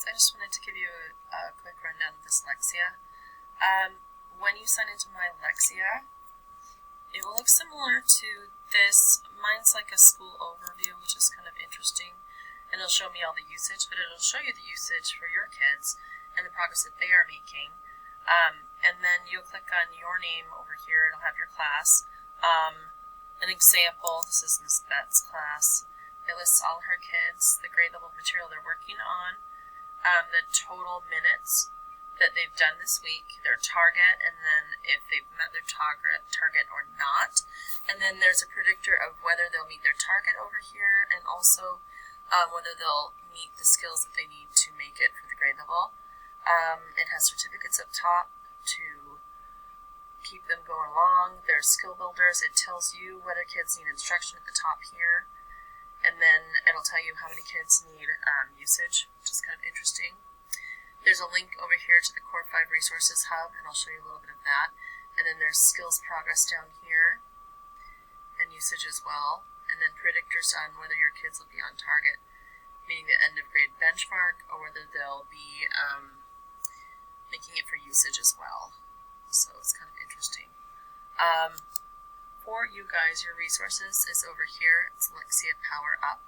I just wanted to give you a quick rundown of this Lexia. When you sign into my Lexia, it will look similar to this. Mine's like a school overview, which is kind of interesting, and it'll show me all the usage, but it'll show you the usage for your kids and the progress that they are making. And then you'll click on your name over here. It'll have your class. An example, this is Miss Bet's class. It lists all her kids, the grade level of material they're working on, the total minutes that they've done this week, their target, and then if they've met their target or not. And then there's a predictor of whether they'll meet their target over here, and also whether they'll meet the skills that they need to make it for the grade level. It has certificates up top to keep them going along. There's skill builders. It tells you whether kids need instruction at the top here. And then it'll tell you how many kids need usage, which is kind of interesting. There's a link over here to the Core 5 Resources Hub, and I'll show you a little bit of that. And then there's skills progress down here, and usage as well. And then predictors on whether your kids will be on target, meaning the end of grade benchmark, or whether they'll be making it for usage as well. So it's kind of interesting. For you guys, your resources is over here. It's Lexia Power Up.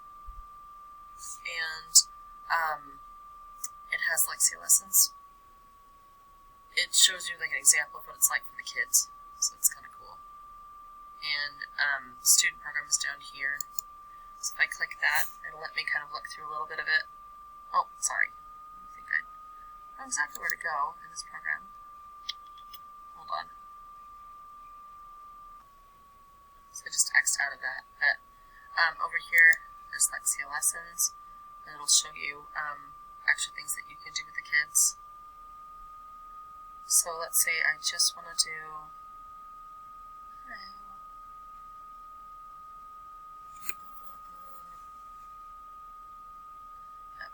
And it has Lexia lessons. It shows you like an example of what it's like for the kids. So it's kind of cool. And the student program is down here. So if I click that, it'll let me kind of look through a little bit of it. Oh, sorry. I think I know exactly where to go in this program. Hold on. So I just X'd out of that. But over here, there's Lexia lessons, and it'll show you actually things that you can do with the kids. So let's say I just want to do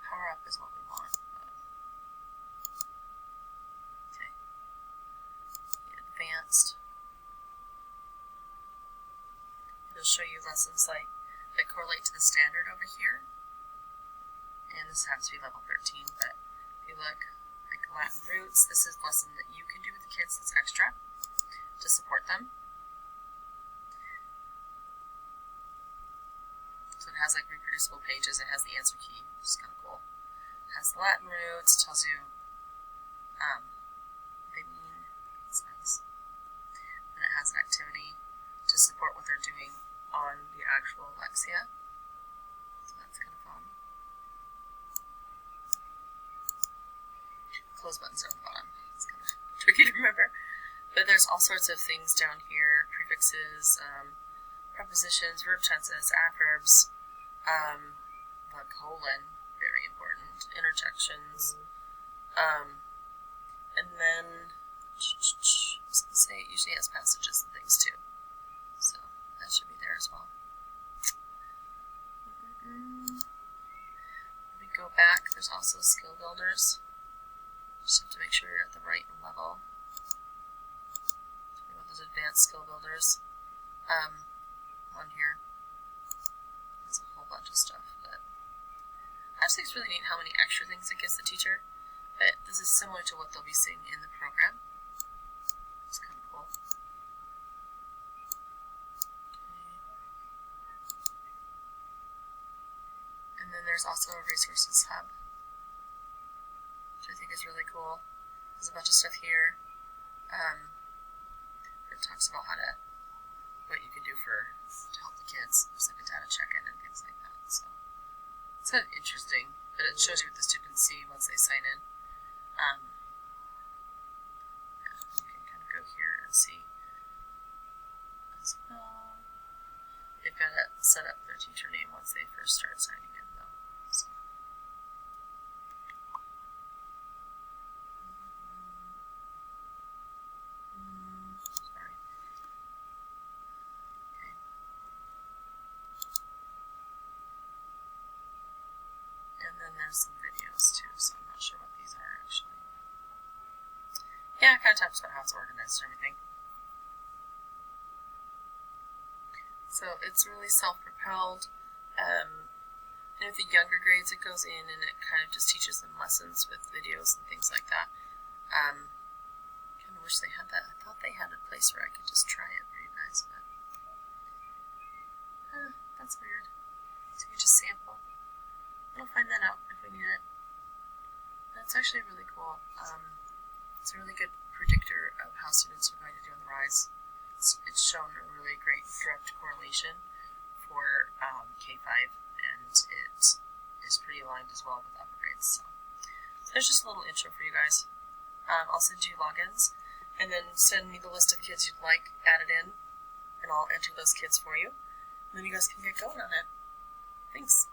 power up is what we want. Okay. Advanced. It'll show you lessons like that correlate to the standard over here. And this has to be level 13, but if you look like Latin roots, this is a lesson that you can do with the kids that's extra to support them. So it has like reproducible pages. It has the answer key, which is kind of cool. It has Latin roots, tells you what they mean. It's nice. And it has an activity to support what they're doing on the actual Lexia. So that's kind of fun. Close buttons are on the bottom. It's kind of tricky to remember. But there's all sorts of things down here. Prefixes, prepositions, verb tenses, adverbs, the colon, very important, interjections. And then, I was going to say, it usually has passages and things too. So that should be there as well. When we go back, there's also skill builders. Just have to make sure you're at the right level. Talking about those advanced skill builders. On here, there's a whole bunch of stuff. But I just think it's really neat how many extra things it gives the teacher. But this is similar to what they'll be seeing in the program. It's kind of cool. And then there's also a resources hub, which I think is really cool. There's a bunch of stuff here. It talks about what you can do to help the kids. There's like a data check-in and things like that. So it's kind of interesting, but it shows you what the students see once they sign in. Yeah, you can kind of go here and see as well. They've got to set up their teacher name once they first start signing in, though. So. Sorry. Okay. And then there's some videos too, so I'm not sure what these are actually. Yeah, it kind of talks about how it's organized and everything. So it's really self-propelled. And with the younger grades, it goes in and it kind of just teaches them lessons with videos and things like that. I kind of wish they had that. I thought they had a place where I could just try it for you guys, but that's weird. So you just sample. We'll find that out if we need it. That's actually really cool. It's a really good predictor of how students are going to do on the rise. It's shown a really great direct correlation for K-5, and it is pretty aligned as well with upper grades. So there's just a little intro for you guys. I'll send you logins, and then send me the list of kids you'd like added in, and I'll enter those kids for you. And then you guys can get going on it. Thanks.